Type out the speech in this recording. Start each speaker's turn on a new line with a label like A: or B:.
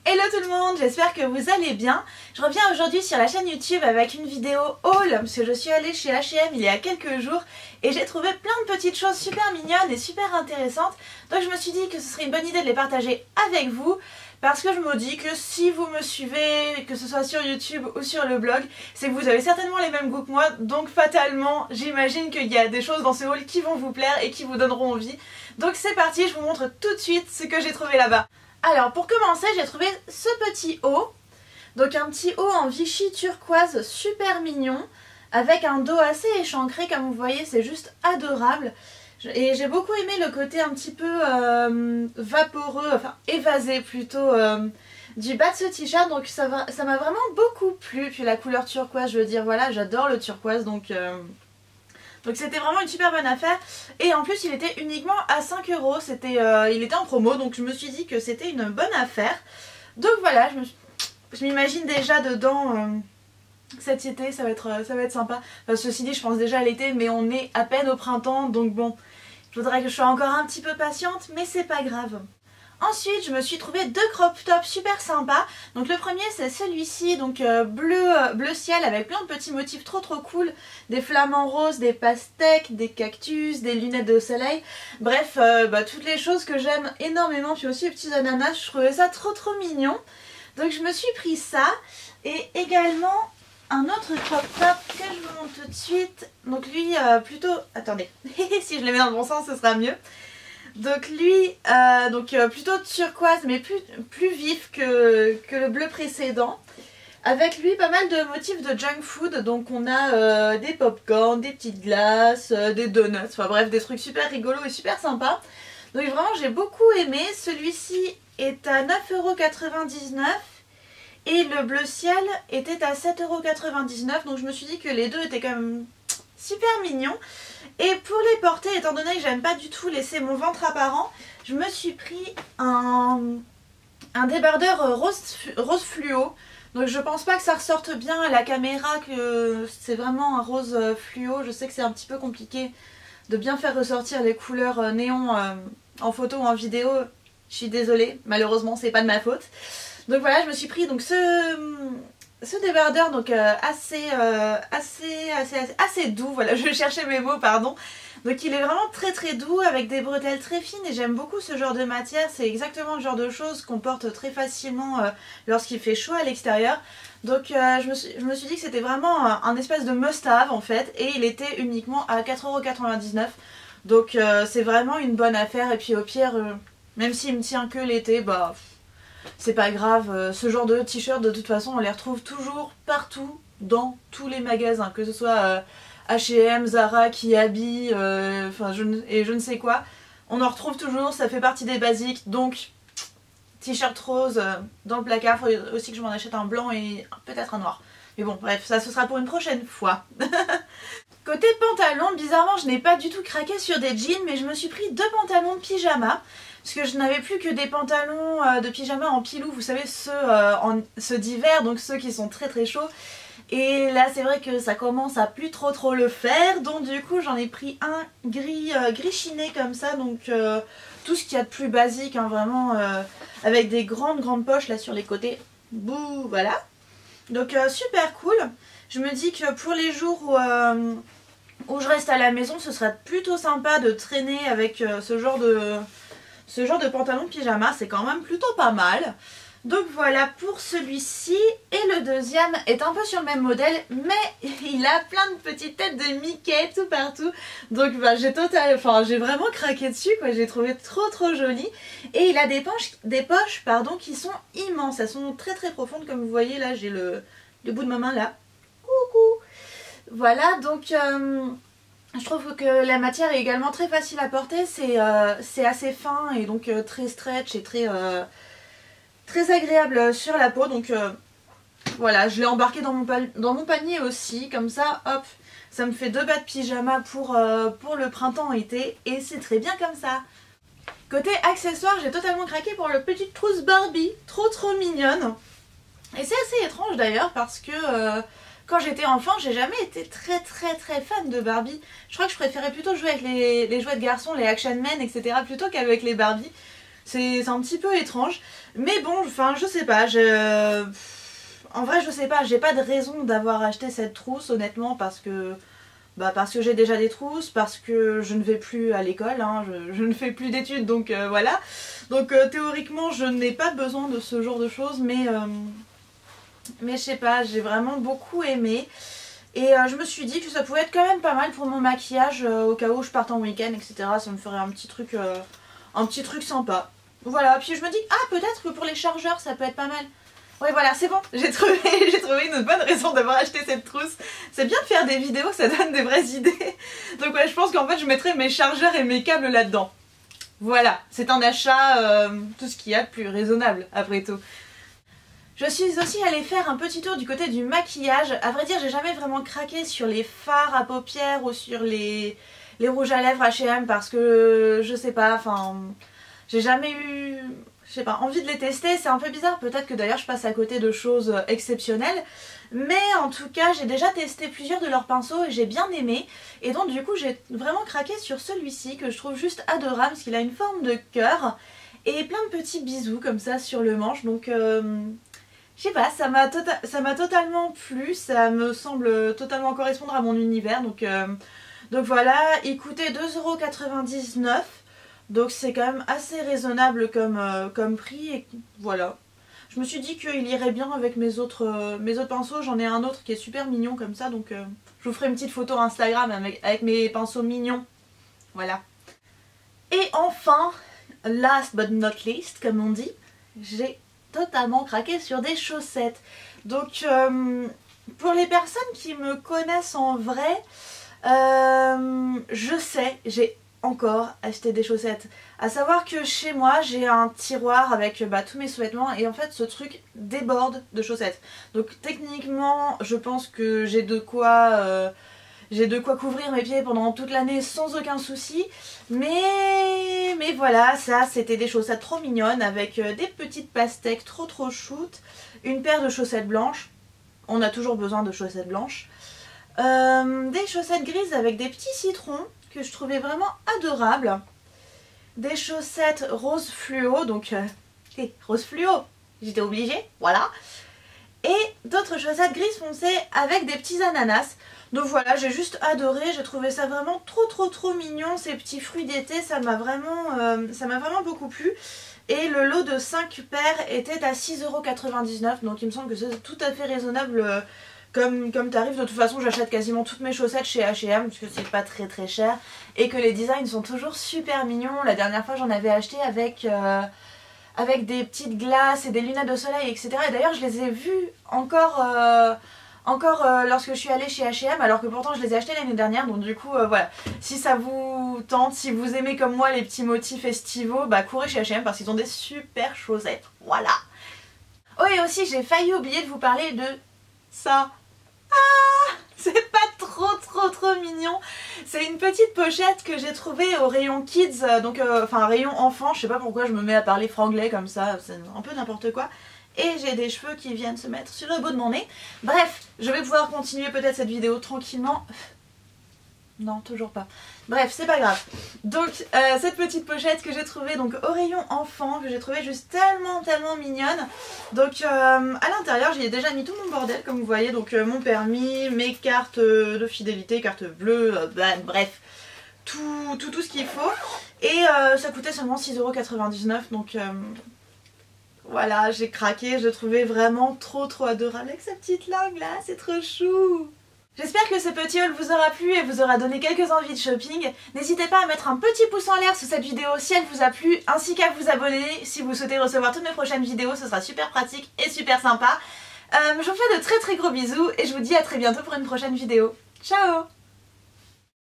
A: Hello tout le monde, j'espère que vous allez bien. Je reviens aujourd'hui sur la chaîne YouTube avec une vidéo haul parce que je suis allée chez H&M il y a quelques jours et j'ai trouvé plein de petites choses super mignonnes et super intéressantes. Donc je me suis dit que ce serait une bonne idée de les partager avec vous parce que je me dis que si vous me suivez, que ce soit sur YouTube ou sur le blog, c'est que vous avez certainement les mêmes goûts que moi, donc fatalement j'imagine qu'il y a des choses dans ce haul qui vont vous plaire et qui vous donneront envie. Donc c'est parti, je vous montre tout de suite ce que j'ai trouvé là-bas. Alors pour commencer, j'ai trouvé ce petit haut, donc un petit haut en Vichy turquoise super mignon, avec un dos assez échancré comme vous voyez, c'est juste adorable. Et j'ai beaucoup aimé le côté un petit peu vaporeux, enfin évasé plutôt du bas de ce t-shirt, donc ça m'a vraiment beaucoup plu. Puis la couleur turquoise, je veux dire voilà, j'adore le turquoise donc c'était vraiment une super bonne affaire. Et en plus il était uniquement à 5 €, il était en promo, donc je me suis dit que c'était une bonne affaire. Donc voilà, je m'imagine déjà dedans cet été, ça va être sympa. Enfin, ceci dit, je pense déjà à l'été, mais on est à peine au printemps, donc bon, il faudrait que je sois encore un petit peu patiente, mais c'est pas grave. Ensuite, je me suis trouvé deux crop tops super sympas. Donc le premier c'est celui-ci, donc bleu ciel avec plein de petits motifs trop cool. Des flamants roses, des pastèques, des cactus, des lunettes de soleil. Bref, toutes les choses que j'aime énormément. Puis aussi les petits ananas, je trouvais ça trop mignon. Donc je me suis pris ça. Et également un autre crop top que je vous montre tout de suite. Donc lui plutôt... Attendez, si je les mets dans le bon sens ce sera mieux. Donc lui, plutôt turquoise mais plus vif que le bleu précédent. Avec lui pas mal de motifs de junk food. Donc on a des pop-corn, des petites glaces, des donuts. Enfin bref, des trucs super rigolos et super sympas. Donc vraiment j'ai beaucoup aimé. Celui-ci est à 9,99 € et le bleu ciel était à 7,99 €. Donc je me suis dit que les deux étaient quand même super mignons. Et pour les porter, étant donné que j'aime pas du tout laisser mon ventre apparent, je me suis pris un débardeur rose fluo. Donc je pense pas que ça ressorte bien à la caméra, que c'est vraiment un rose fluo. Je sais que c'est un petit peu compliqué de bien faire ressortir les couleurs néon en photo ou en vidéo. Je suis désolée, malheureusement c'est pas de ma faute. Donc voilà, je me suis pris donc ce débardeur donc assez doux, voilà, je cherchais mes mots, pardon. Donc il est vraiment très doux avec des bretelles très fines et j'aime beaucoup ce genre de matière. C'est exactement le genre de choses qu'on porte très facilement lorsqu'il fait chaud à l'extérieur. Donc je me suis dit que c'était vraiment un espèce de must-have en fait, et il était uniquement à 4,99 €. Donc c'est vraiment une bonne affaire. Et puis au pire, même s'il me tient que l'été, bah... c'est pas grave, ce genre de t-shirt de toute façon on les retrouve toujours partout dans tous les magasins, que ce soit H&M, Zara, Kiabi, je ne sais quoi, on en retrouve toujours, ça fait partie des basiques. Donc t-shirt rose dans le placard, il faut aussi que je m'en achète un blanc et peut-être un noir. Mais bon bref, ça ce sera pour une prochaine fois. Côté pantalon, bizarrement je n'ai pas du tout craqué sur des jeans, mais je me suis pris deux pantalons de pyjama. Parce que je n'avais plus que des pantalons de pyjama en pilou, vous savez, ceux d'hiver, donc ceux qui sont très chauds. Et là c'est vrai que ça commence à plus trop le faire, donc du coup j'en ai pris un gris chiné comme ça, donc tout ce qu'il y a de plus basique, hein, vraiment, avec des grandes poches là sur les côtés. Bouh, voilà. Donc super cool. Je me dis que pour les jours où je reste à la maison, ce serait plutôt sympa de traîner avec ce genre de pantalon de pyjama, c'est quand même plutôt pas mal. Donc voilà pour celui-ci. Et le deuxième est un peu sur le même modèle, mais il a plein de petites têtes de Mickey tout partout. Donc j'ai vraiment craqué dessus, quoi. J'ai trouvé trop joli. Et il a des poches qui sont immenses. Elles sont très profondes, comme vous voyez là, j'ai le bout de ma main là. Coucou. Voilà, donc je trouve que la matière est également très facile à porter, c'est assez fin et donc très stretch et très agréable sur la peau. Donc voilà, je l'ai embarqué dans mon panier aussi, comme ça, hop, ça me fait deux bas de pyjama pour le printemps-été et c'est très bien comme ça. Côté accessoires, j'ai totalement craqué pour le petit trousse Barbie, trop mignonne. Et c'est assez étrange d'ailleurs parce que... quand j'étais enfant, j'ai jamais été très fan de Barbie. Je crois que je préférais plutôt jouer avec les jouets de garçons, les Action Man, etc. plutôt qu'avec les Barbie. C'est un petit peu étrange. Mais bon, enfin je sais pas, en vrai je sais pas, j'ai pas de raison d'avoir acheté cette trousse honnêtement parce que j'ai déjà des trousses, parce que je ne vais plus à l'école, hein, je ne fais plus d'études donc voilà. Donc théoriquement je n'ai pas besoin de ce genre de choses mais je sais pas, j'ai vraiment beaucoup aimé. Et je me suis dit que ça pouvait être quand même pas mal pour mon maquillage au cas où je parte en week-end, etc. Ça me ferait un petit truc sympa. Voilà, puis je me dis, ah peut-être que pour les chargeurs ça peut être pas mal. Ouais voilà, c'est bon, j'ai trouvé une bonne raison d'avoir acheté cette trousse. C'est bien de faire des vidéos, ça donne des vraies idées. Donc ouais, je pense qu'en fait je mettrai mes chargeurs et mes câbles là-dedans. Voilà, c'est un achat, tout ce qu'il y a de plus raisonnable après tout. Je suis aussi allée faire un petit tour du côté du maquillage. À vrai dire, j'ai jamais vraiment craqué sur les fards à paupières ou sur les rouges à lèvres H&M parce que je sais pas, enfin, j'ai jamais eu, je sais pas, envie de les tester. C'est un peu bizarre, peut-être que d'ailleurs je passe à côté de choses exceptionnelles. Mais en tout cas, j'ai déjà testé plusieurs de leurs pinceaux et j'ai bien aimé. Et donc du coup, j'ai vraiment craqué sur celui-ci que je trouve juste adorable parce qu'il a une forme de cœur et plein de petits bisous comme ça sur le manche. Donc je sais pas, ça m'a totalement plu, ça me semble totalement correspondre à mon univers, donc voilà, il coûtait 2,99 €, donc c'est quand même assez raisonnable comme prix, et voilà. Je me suis dit qu'il irait bien avec mes autres pinceaux, j'en ai un autre qui est super mignon comme ça, donc je vous ferai une petite photo Instagram avec mes pinceaux mignons, voilà. Et enfin, last but not least, comme on dit, j'ai totalement craqué sur des chaussettes. Donc pour les personnes qui me connaissent en vrai, je sais, j'ai encore acheté des chaussettes. À savoir que chez moi j'ai un tiroir avec tous mes sous-vêtements et en fait ce truc déborde de chaussettes. Donc techniquement je pense que j'ai de quoi couvrir mes pieds pendant toute l'année sans aucun souci. Mais voilà, ça c'était des chaussettes trop mignonnes avec des petites pastèques trop shoot. Une paire de chaussettes blanches. On a toujours besoin de chaussettes blanches. Des chaussettes grises avec des petits citrons que je trouvais vraiment adorables. Des chaussettes rose fluo, donc rose fluo, j'étais obligée, voilà. Et d'autres chaussettes grises foncées avec des petits ananas. Donc voilà, j'ai juste adoré, j'ai trouvé ça vraiment trop mignon, ces petits fruits d'été, ça m'a vraiment beaucoup plu. Et le lot de 5 paires était à 6,99 €, donc il me semble que c'est tout à fait raisonnable comme tarif. De toute façon, j'achète quasiment toutes mes chaussettes chez H&M parce que c'est pas très cher et que les designs sont toujours super mignons. La dernière fois, j'en avais acheté avec des petites glaces et des lunettes de soleil, etc. Et d'ailleurs, je les ai vues encore lorsque je suis allée chez H&M, alors que pourtant je les ai achetés l'année dernière. Donc du coup voilà, si ça vous tente, si vous aimez comme moi les petits motifs estivaux, bah courez chez H&M parce qu'ils ont des super chaussettes, voilà. Oh, et aussi j'ai failli oublier de vous parler de ça. Ah, c'est pas trop mignon. C'est une petite pochette que j'ai trouvée au rayon kids, donc enfin rayon enfant. Je sais pas pourquoi je me mets à parler franglais comme ça, c'est un peu n'importe quoi. Et j'ai des cheveux qui viennent se mettre sur le bout de mon nez. Bref, je vais pouvoir continuer peut-être cette vidéo tranquillement. Non, toujours pas. Bref, c'est pas grave. Donc, cette petite pochette que j'ai trouvée donc au rayon enfant, que j'ai trouvée juste tellement mignonne. Donc, à l'intérieur, j'y ai déjà mis tout mon bordel, comme vous voyez. Donc, mon permis, mes cartes de fidélité, carte bleue, bref, tout ce qu'il faut. Et ça coûtait seulement 6,99 €, donc... voilà, j'ai craqué, je le trouvais vraiment trop adorable avec sa petite langue là, c'est trop chou. J'espère que ce petit haul vous aura plu et vous aura donné quelques envies de shopping. N'hésitez pas à mettre un petit pouce en l'air sous cette vidéo si elle vous a plu, ainsi qu'à vous abonner si vous souhaitez recevoir toutes mes prochaines vidéos, ce sera super pratique et super sympa. Je vous fais de très gros bisous et je vous dis à très bientôt pour une prochaine vidéo. Ciao!